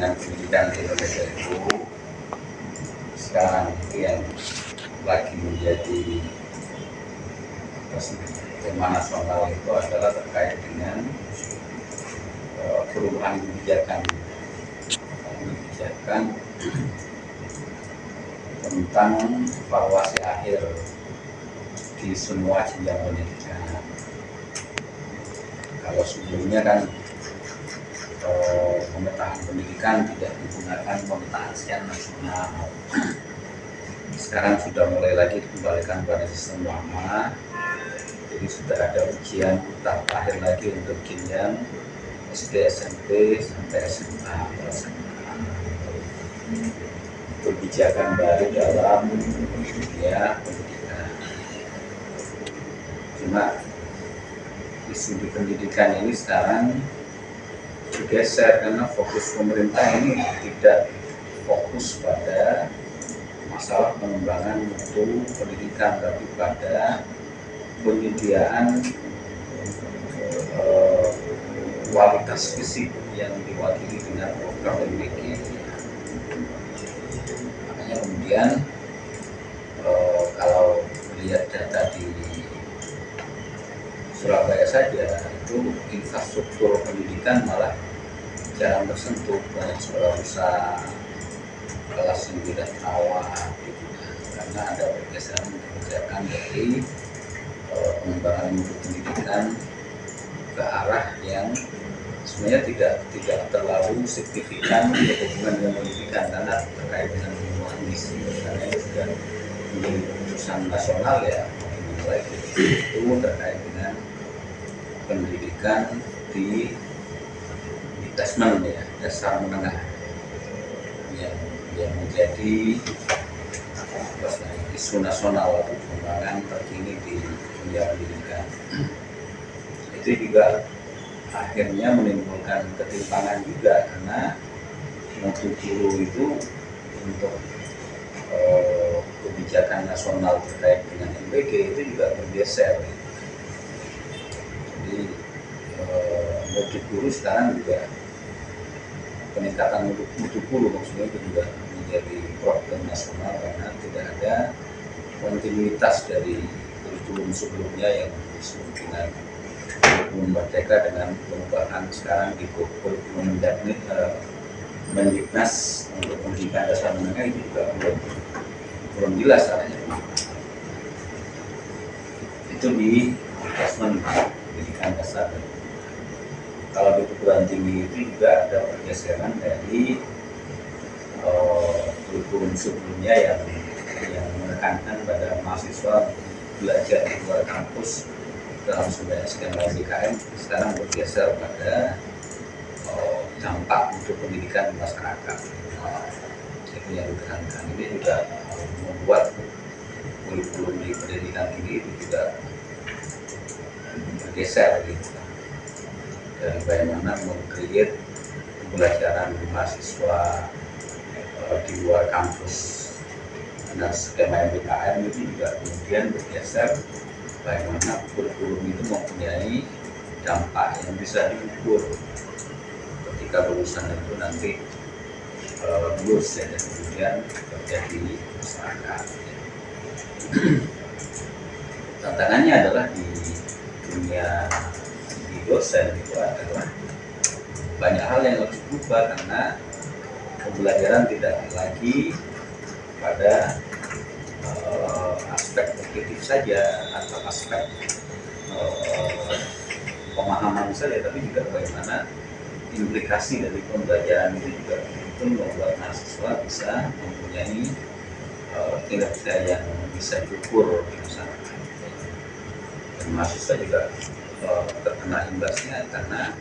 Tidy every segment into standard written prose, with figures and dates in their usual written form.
dengan pendidikan di Indonesia itu sekarang itu yang lagi menjadi tema nasional itu adalah terkait dengan perubahan kebijakan tentang evaluasi akhir di semua jenjang pendidikan. Kalau sebelumnya kan pemetaan pendidikan tidak menggunakan pemetaan secara nasional. Sekarang sudah mulai lagi dikembalikan pada sistem lama. Jadi sudah ada ujian tahap akhir lagi untuk jenjang SD, SMP sampai SMA. Kebijakan baru dalam dunia pendidikan. Cuma isu di pendidikan ini sekarang bergeser karena fokus pemerintah ini tidak fokus pada masalah pengembangan mutu pendidikan, tapi pada penyediaan kualitas fisik yang diwakili dengan program MBG. Makanya kemudian kalau melihat data di Surabaya saja itu infrastruktur pendidikan malah jarang tersentuh, banyak sekolah besar kelas yang tidak terawat gitu, karena ada pergeseran kebijakan dari pengembangan mutu pendidikan ke arah yang sebenarnya tidak terlalu signifikan berhubungan dengan pendidikan karena terkait dengan lingkungan misi, karena itu sudah menjadi keputusan nasional ya, mulai itu terkait dengan pendidikan di assessment ya, dasar menengah yang menjadi isu nasional atau pengembangan terkini di dunia pendidikan. Itu juga akhirnya menimbulkan ketimpangan juga karena mutu guru itu untuk kebijakan nasional terkait dengan MBG itu juga bergeser. Jadi mutu guru sekarang juga peningkatan mutu guru maksudnya itu juga menjadi problem nasional karena tidak ada kontinuitas dari kurikulum sebelumnya yang disebut dengan kurikulum merdeka dengan perubahan sekarang di kurikulum Mendiknas untuk pendidikan dasar menengah itu juga belum jelas caranya. Itu di assessment pendidikan dasar. Kalau di perguruan tinggi itu juga ada pergeseran dari kurikulum sebelumnya yang menekankan pada mahasiswa belajar di luar kampus dalam sebuah skema SDKM, sekarang bergeser pada dampak untuk pendidikan masyarakat. Itu yang ditekankan. Ini juga membuat kurikulum di pendidikan tinggi itu juga bergeser gitu. Dan bagaimana meng-create pembelajaran mahasiswa di luar kampus. Nah, skema MBKM itu juga kemudian bergeser bagaimana kurikulum itu mempunyai dampak yang bisa diukur ketika lulusan itu nanti lulus ya, dan kemudian terjadi masyarakat. Tantangannya adalah di dunia di dosen itu adalah banyak hal yang harus berubah karena pembelajaran tidak lagi pada aspek kognitif saja atau aspek pemahaman saja, tapi juga bagaimana implikasi dari pembelajaran itu juga itu membuat mahasiswa bisa mempunyai kinerja yang bisa diukur di masyarakat. Dan mahasiswa juga terkena imbasnya karena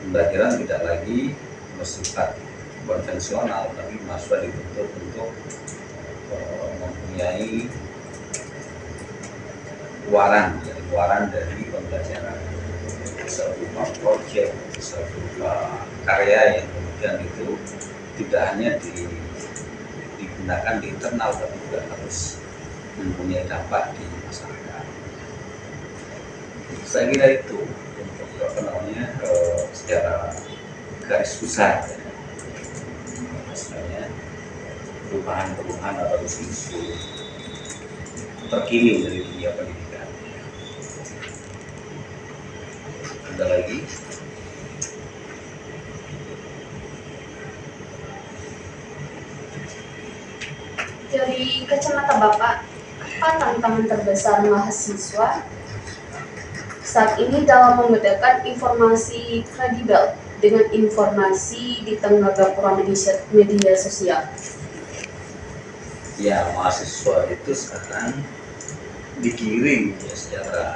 pembelajaran tidak lagi bersifat konvensional, tapi mahasiswa dituntut untuk mempunyai luaran dari pembelajaran, bisa berupa proyek, bisa berupa karya yang kemudian itu tidak hanya digunakan di internal, tapi juga harus mempunyai dampak di masyarakat. Saya kira itu untuk secara garis besar. misalnya perubahan-perubahan atau isu-isu terkini dari dunia pendidikan. Ada lagi? Dari kacamata Bapak, apa tantangan terbesar mahasiswa saat ini dalam membedakan informasi kredibel dengan informasi di tengah gapura media sosial? Ya, mahasiswa itu sekarang digiring ya secara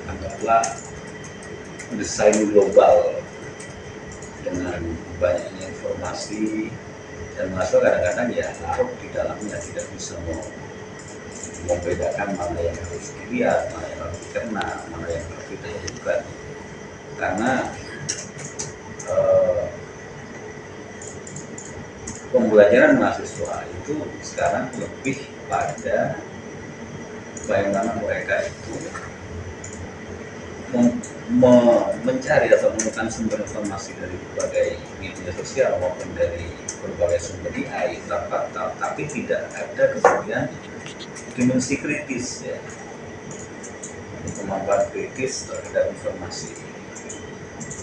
anggaplah desain global dengan banyaknya informasi, dan mahasiswa kadang-kadang ya larut di dalamnya, tidak bisa membedakan mana yang harus dilihat, mana yang harus dicerna, mana yang harus didahulukan. Karena pembelajaran mahasiswa itu sekarang lebih pada bagaimana mereka itu mencari atau menemukan sumber informasi dari berbagai media sosial maupun dari berbagai sumber AI, tapi tidak ada kemudian dimensi kritis, ya, kemampuan kritis terhadap informasi.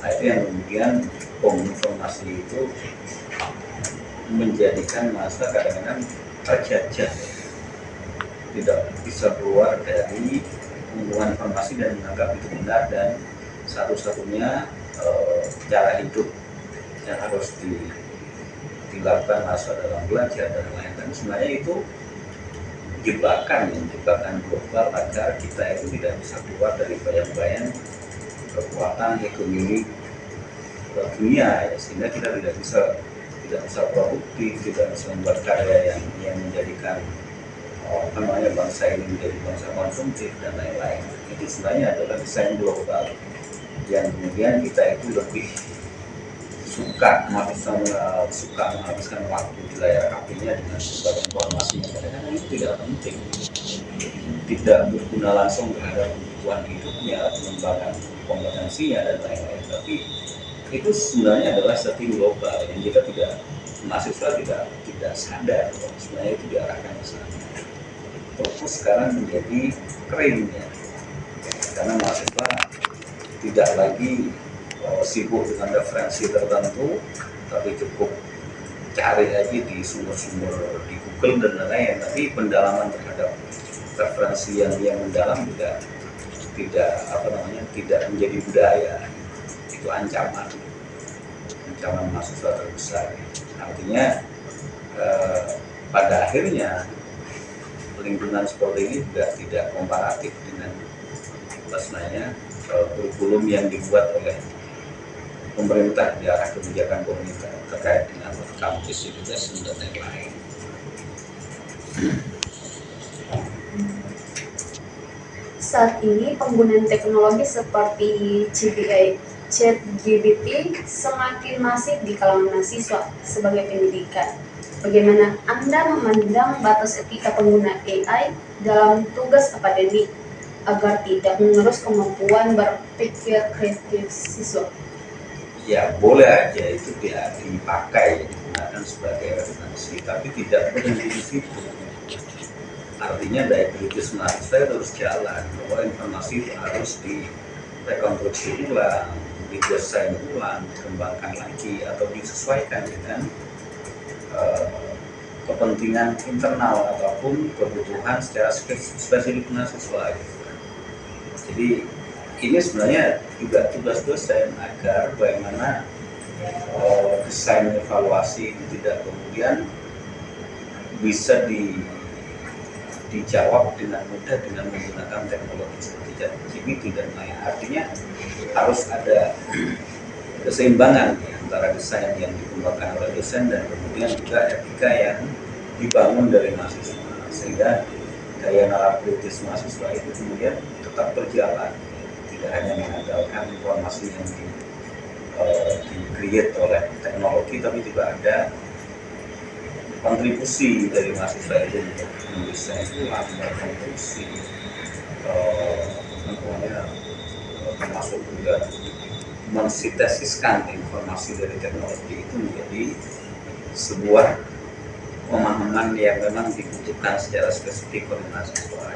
Nah, itu yang kemudian informasi itu menjadikan masa kadang-kadang terjajah, tidak bisa keluar dari pengumuman informasi dan menganggap itu benar dan satu-satunya cara hidup yang harus dilakukan masa dalam belajar dan lain-lain. Sebenarnya itu jebakan global agar kita itu tidak bisa keluar dari bayang-bayang kekuatan hegemoni dunia, ya, sehingga kita tidak bisa produktif, tidak bisa membuat karya yang menjadikan bangsa ini menjadi bangsa konsumtif dan lain-lain. Itu sebenarnya adalah desain global yang kemudian kita itu lebih suka menghabiskan waktu di layar HP-nya dengan berbagai informasi yang kadang-kadang itu tidak penting, tidak berguna langsung terhadap kebutuhan hidupnya, pengembangan kompetensinya dan lain-lain. Tapi itu sebenarnya adalah setting global yang mahasiswa tidak sadar bahwa sebenarnya itu diarahkan ke sana. Fokus sekarang menjadi kering, ya, karena mahasiswa tidak lagi sibuk dengan referensi tertentu, tapi cukup cari aja di sumber-sumber di Google dan lain-lain. Tapi pendalaman terhadap referensi yang mendalam juga tidak menjadi budaya. Itu ancaman mahasiswa terbesar. Artinya pada akhirnya lingkungan seperti ini juga tidak komparatif dengan kurikulum yang dibuat oleh pemerintah di arah kebijakan pemerintah terkait dengan kampus education dan lain-lain. Saat ini penggunaan teknologi seperti ChatGPT semakin masif di kalangan mahasiswa sebagai pendidikan. Bagaimana Anda memandang batas etika pengguna AI dalam tugas akademik agar tidak mengerus kemampuan berpikir kreatif siswa? Ya, boleh aja itu dipakai, digunakan sebagai referensi, tapi tidak berhenti di situ. Artinya daya kritis mahasiswa harus jalan, bahwa informasi itu harus direkonstruksi ulang, didesain ulang, dikembangkan lagi, atau disesuaikan dengan kepentingan internal ataupun kebutuhan secara spesifik mahasiswa. Jadi ini sebenarnya juga tugas dosen agar bagaimana desain evaluasi ini tidak kemudian bisa dijawab dengan mudah dengan menggunakan teknologi seperti ChatGPT dan lain. Artinya harus ada keseimbangan antara desain yang dikembangkan oleh dosen dan kemudian juga etika yang dibangun dari mahasiswa, sehingga daya nalar kritis mahasiswa itu kemudian tetap berjalan, tidak hanya mengandalkan informasi yang di-create oleh teknologi, tapi juga ada kontribusi dari mahasiswa itu untuk mendesain ulang, berkontribusi termasuk juga mensintesiskan informasi dari teknologi itu menjadi sebuah pemahaman yang memang dibutuhkan secara spesifik oleh mahasiswa.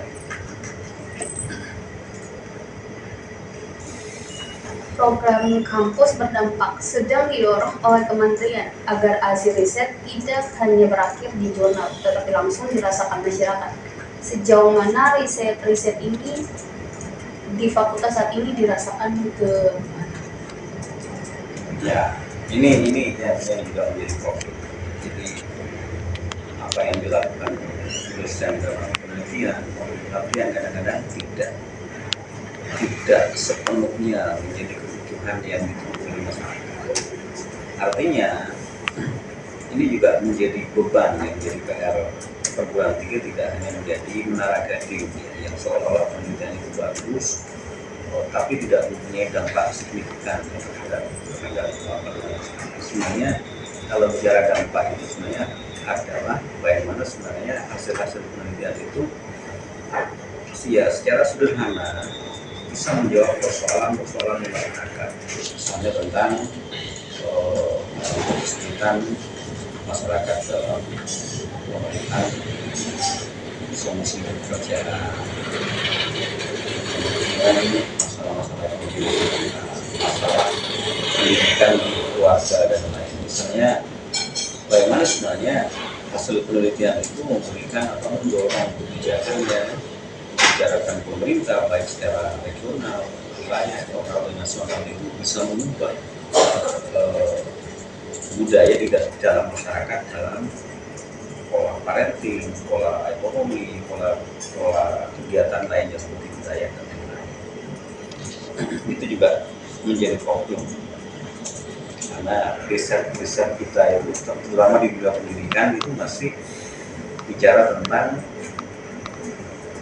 Program kampus berdampak sedang didorong oleh kementerian agar hasil riset tidak hanya berakhir di jurnal, tetapi langsung dirasakan masyarakat. Sejauh mana riset ini di fakultas saat ini dirasakan ke ya ini yang juga menjadi problem. Jadi apa yang dilakukan dosen dalam penelitian kadang-kadang tidak sepenuhnya menjadi kebutuhan yang ditunggu oleh masyarakat. Artinya ini juga menjadi beban yang menjadi PR perguruan tinggi, tidak hanya menjadi menara gading yang seolah-olah penelitian itu bagus, tapi tidak mempunyai dampak signifikan terhadap sebenarnya. Kalau bicara dampak itu sebenarnya adalah bagaimana sebenarnya hasil-hasil penelitian itu ya secara sederhana bisa menjawab persoalan-persoalan masyarakat, misalnya tentang kesulitan masyarakat dalam pemerintahan, solusi pekerjaan, masalah-masalah pendidikan, masalah pendidikan di keluarga dan lain. Misalnya bagaimana sebenarnya hasil penelitian itu memberikan atau mendorong kebijakan yang dibicarakan pemerintah baik secara regional, wilayah, lokal dan nasional itu bisa mengubah budaya di dalam masyarakat dalam pola parenting, pola ekonomi, pola kegiatan lainnya seperti budaya dan lain-lain. Itu juga menjadi problem karena riset kita itu terutama di bidang pendidikan itu masih bicara tentang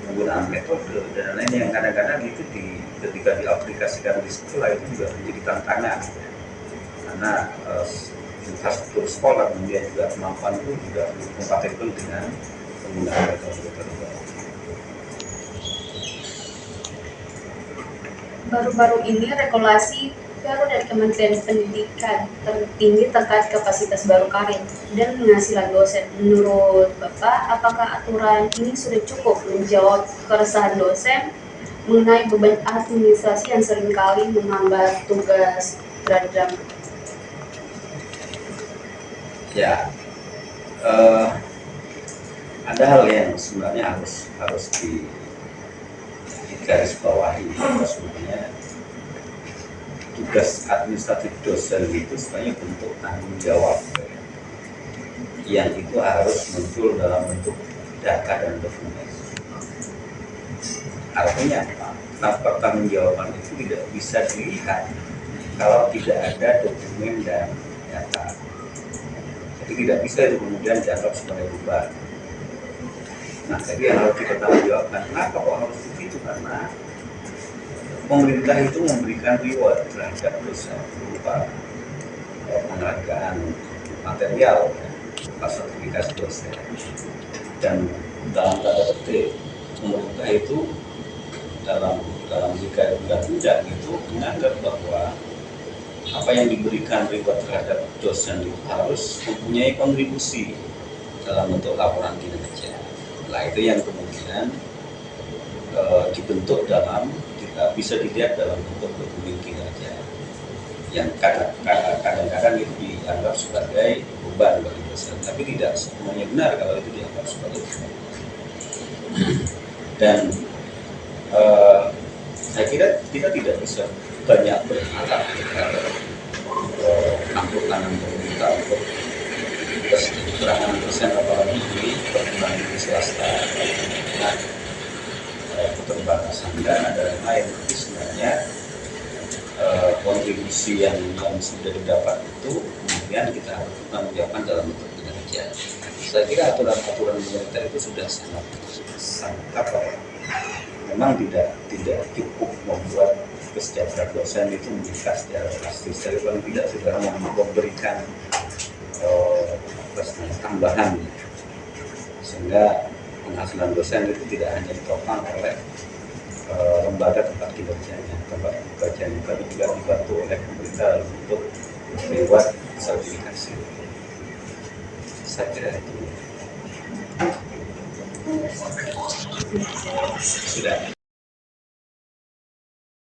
penggunaan metode dan lain yang kadang-kadang itu ketika diaplikasikan di sekolah itu juga menjadi tantangan karena infrastruktur sekolah kemudian juga kemampuan itu juga kompatibel dengan penggunaan metode-metode baru. Baru-baru ini regulasi baru dari Kementerian Pendidikan tertinggi terkait kapasitas baru karir dan penghasilan dosen. Menurut Bapak, apakah aturan ini sudah cukup menjawab keresahan dosen mengenai beban administrasi yang seringkali menambah tugas terhadap Ya, ada hal yang sebenarnya harus digaris bawahi bahwa sebenarnya tugas administratif dosen itu sebenarnya bentuk tanggung jawab yang itu harus muncul dalam bentuk data dan dokumentasi. Artinya apa? Tanpa tanggung jawaban itu tidak bisa dilihat kalau tidak ada dokumen dan data. Jadi tidak bisa itu kemudian dianggap sebagai beban. Nah, jadi yang harus kita tanggung jawabkan, kenapa kok harus begitu? Karena pemerintah itu memberikan reward terhadap dosen berupa penghargaan material, sertifikasi dosen, dan dalam tanda petik pemerintah itu dalam jika tidak itu menganggap bahwa apa yang diberikan reward terhadap dosen itu harus mempunyai kontribusi dalam bentuk laporan kinerja. Nah, itu yang kemudian dibentuk dalam bisa dilihat dalam bentuk dokumen kinerja yang kadang-kadang itu dianggap sebagai beban bagi dosen, tapi tidak semuanya benar kalau itu dianggap sebagai beban. Dan saya kira kita tidak bisa banyak berharap terhadap angkutan pemerintah untuk keterangan dosen apalagi di perguruan tinggi swasta. Nah, keterbatasan dana dan lain-lain, tapi sebenarnya kontribusi yang sudah didapat itu kemudian kita harus menjawabkan dalam bentuk kinerja. Saya kira aturan-aturan pemerintah itu sudah sangat apa? Memang tidak cukup membuat kesejahteraan dosen itu meningkat secara drastis, tapi paling tidak sudah memberikan tambahan sehingga penghasilan dosen itu tidak hanya ditopang oleh lembaga tempat pekerjaannya kami juga dibantu oleh pemerintah untuk membuat sertifikasi. Saya kira itu sudah.